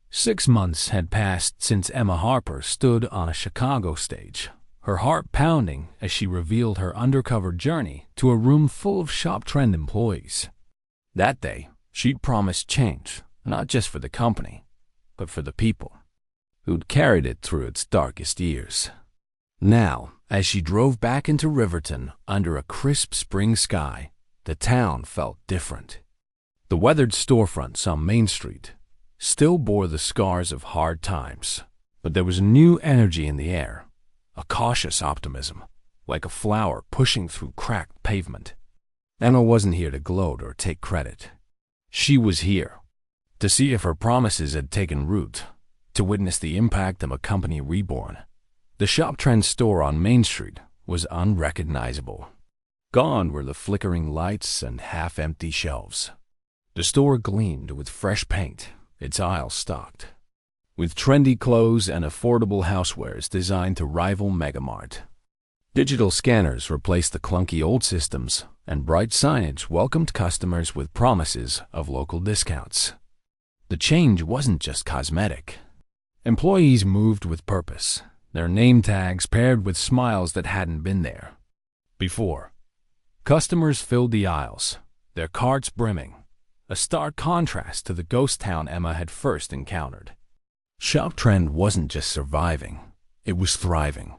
6 months had passed since Emma Harper stood on a Chicago stage, her heart pounding as she revealed her undercover journey to a room full of ShopTrend employees. That day, she'd promised change, not just for the company, but for the people who'd carried it through its darkest years. Now, as she drove back into Riverton under a crisp spring sky, the town felt different. The weathered storefronts on Main Street still bore the scars of hard times, but there was a new energy in the air, a cautious optimism, like a flower pushing through cracked pavement. Emma wasn't here to gloat or take credit. She was here to see if her promises had taken root, to witness the impact of a company reborn. The ShopTrend store on Main Street was unrecognizable. Gone were the flickering lights and half-empty shelves. The store gleamed with fresh paint, its aisles stocked with trendy clothes and affordable housewares designed to rival Megamart. Digital scanners replaced the clunky old systems, and bright signage welcomed customers with promises of local discounts. The change wasn't just cosmetic. Employees moved with purpose. their name tags paired with smiles that hadn't been there before. Customers filled the aisles, their carts brimming, a stark contrast to the ghost town Emma had first encountered. ShopTrend wasn't just surviving, it was thriving.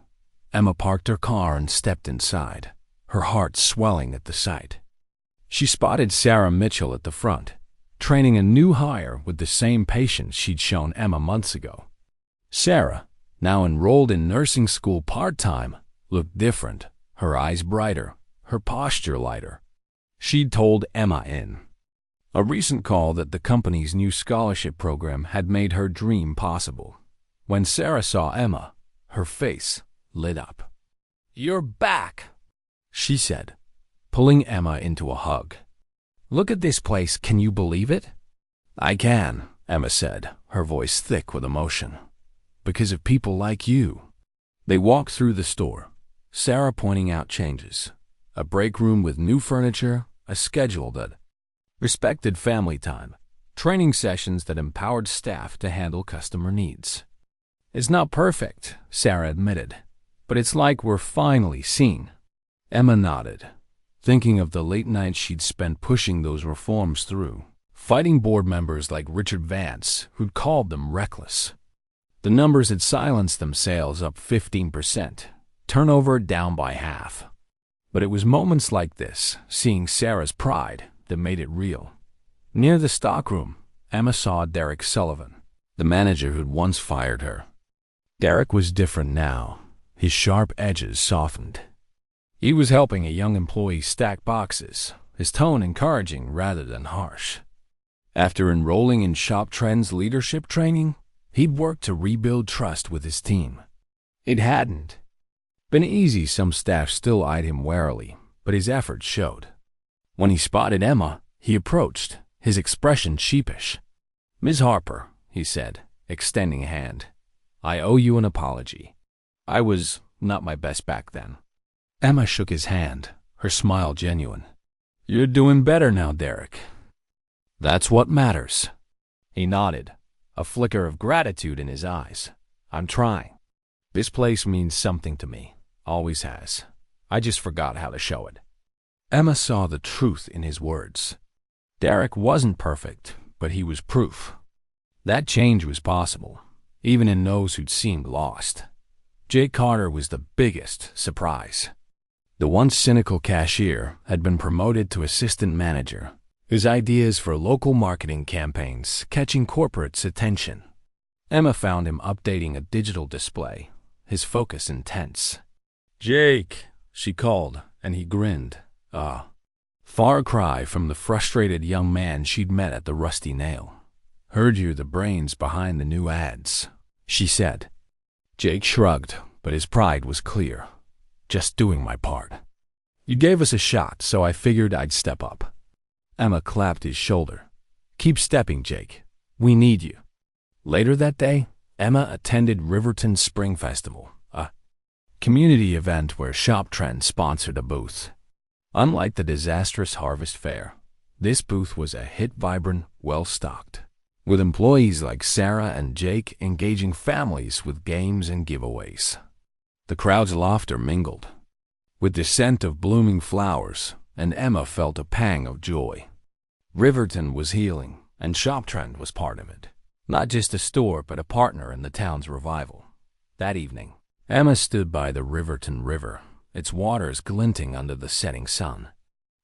Emma parked her car and stepped inside, her heart swelling at the sight. She spotted Sarah Mitchell at the front, training a new hire with the same patience she'd shown Emma months ago. Sarah, now enrolled in nursing school part-time, looked different, her eyes brighter, her posture lighter. She'd told Emma in a recent call that the company's new scholarship program had made her dream possible. When Sarah saw Emma, her face lit up. "You're back," she said, pulling Emma into a hug. "Look at this place, can you believe it?" "I can," Emma said, her voice thick with emotion. "Because of people like you." They walked through the store, Sarah pointing out changes. A break room with new furniture, a schedule that respected family time, training sessions that empowered staff to handle customer needs. "It's not perfect," Sarah admitted, "but it's like we're finally seen." Emma nodded, thinking of the late nights she'd spent pushing those reforms through, fighting board members like Richard Vance, who'd called them reckless. The numbers had silenced them: sales up 15%, turnover down by half. But it was moments like this, seeing Sarah's pride, that made it real. Near the stockroom, Emma saw Derek Sullivan, the manager who'd once fired her. Derek was different now, his sharp edges softened. He was helping a young employee stack boxes, his tone encouraging rather than harsh. After enrolling in ShopTrend's leadership training, he'd worked to rebuild trust with his team. It hadn't been easy. Some staff still eyed him warily, but his efforts showed. When he spotted Emma, he approached, his expression sheepish. "Ms. Harper," he said, extending a hand, "I owe you an apology. I was not my best back then." Emma shook his hand, her smile genuine. "You're doing better now, Derek." "That's what matters." He nodded, a flicker of gratitude in his eyes. "I'm trying. This place means something to me. Always has. I just forgot how to show it." Emma saw the truth in his words. Derek wasn't perfect, but he was proof. That change was possible, even in those who'd seemed lost. Jake Carter was the biggest surprise. The once cynical cashier had been promoted to assistant manager, his ideas for local marketing campaigns catching corporate's attention. Emma found him updating a digital display, his focus intense. "Jake," she called, and he grinned. Far cry from the frustrated young man she'd met at the Rusty Nail. "Heard you're the brains behind the new ads," she said. Jake shrugged, but his pride was clear. "Just doing my part. You gave us a shot, so I figured I'd step up." Emma clapped his shoulder. "Keep stepping, Jake. We need you." Later that day, Emma attended Riverton's Spring Festival, a community event where ShopTrend sponsored a booth. Unlike the disastrous Harvest Fair, this booth was a hit, vibrant, well-stocked, with employees like Sarah and Jake engaging families with games and giveaways. The crowd's laughter mingled with the scent of blooming flowers, and Emma felt a pang of joy. Riverton was healing, and ShopTrend was part of it. Not just a store, but a partner in the town's revival. That evening, Emma stood by the Riverton River, its waters glinting under the setting sun.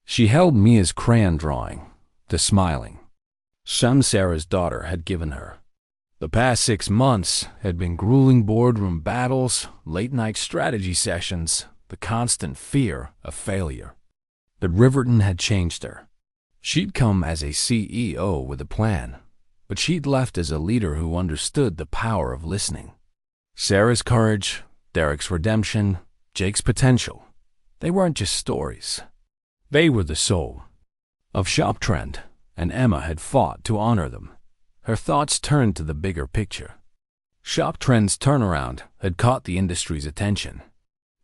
She held Mia's crayon drawing, the smiling son Sarah's daughter had given her. The past 6 months had been grueling boardroom battles, late-night strategy sessions, the constant fear of failure. But Riverton had changed her. She'd come as a CEO with a plan, but she'd left as a leader who understood the power of listening. Sarah's courage, Derek's redemption, Jake's potential, they weren't just stories. They were the soul of ShopTrend, and Emma had fought to honor them. Her thoughts turned to the bigger picture. ShopTrend's turnaround had caught the industry's attention.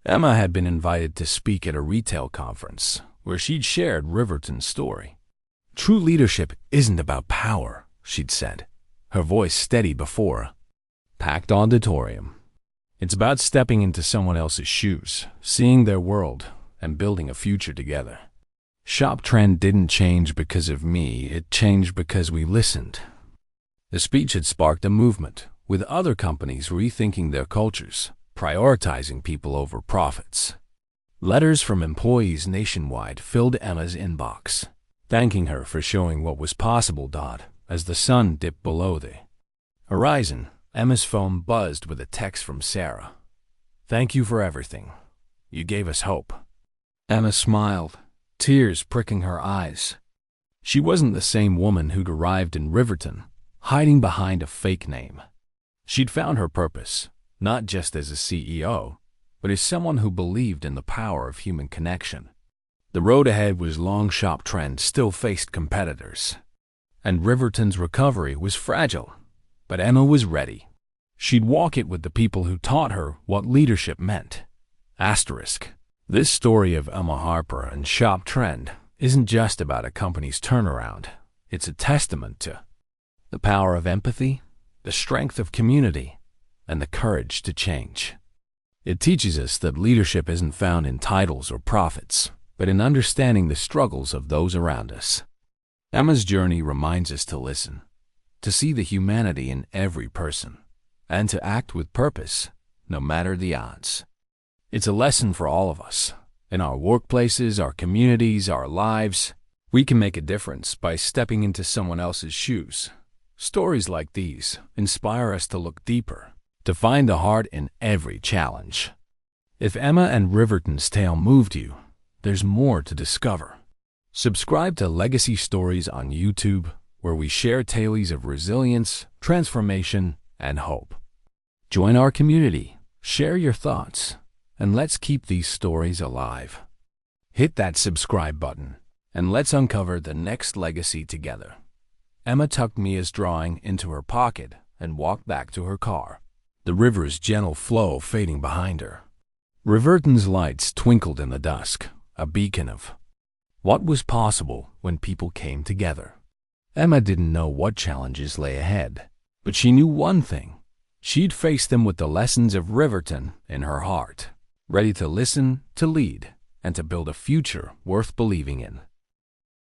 Emma had been invited to speak at a retail conference where she'd shared Riverton's story. "True leadership isn't about power," she'd said, her voice steady before a packed auditorium. It's about stepping into someone else's shoes, seeing their world, and building a future together. ShopTrend didn't change because of me, it changed because we listened. The speech had sparked a movement, with other companies rethinking their cultures, prioritizing people over profits. Letters from employees nationwide filled Emma's inbox, thanking her for showing what was possible. As the sun dipped below the horizon, Emma's phone buzzed with a text from Sarah. "Thank you for everything. You gave us hope." Emma smiled, tears pricking her eyes. She wasn't the same woman who'd arrived in Riverton, hiding behind a fake name. She'd found her purpose, not just as a CEO, but as someone who believed in the power of human connection. The road ahead was long. ShopTrend still faced competitors, and Riverton's recovery was fragile. But Emma was ready. She'd walk it with the people who taught her what leadership meant. This story of Emma Harper and ShopTrend isn't just about a company's turnaround. It's a testament to the power of empathy, the strength of community, and the courage to change. It teaches us that leadership isn't found in titles or profits, but in understanding the struggles of those around us. Emma's journey reminds us to listen, to see the humanity in every person, and to act with purpose, no matter the odds. It's a lesson for all of us. In our workplaces, our communities, our lives, we can make a difference by stepping into someone else's shoes. Stories like these inspire us to look deeper, to find the heart in every challenge. If Emma and Riverton's tale moved you, there's more to discover. Subscribe to Legacy Stories on YouTube, where we share tales of resilience, transformation, and hope. Join our community, share your thoughts, and let's keep these stories alive. Hit that subscribe button, and let's uncover the next legacy together. Emma tucked Mia's drawing into her pocket and walked back to her car, the river's gentle flow fading behind her. Riverton's lights twinkled in the dusk, a beacon of what was possible when people came together. Emma didn't know what challenges lay ahead, but she knew one thing. She'd face them with the lessons of Riverton in her heart, ready to listen, to lead, and to build a future worth believing in.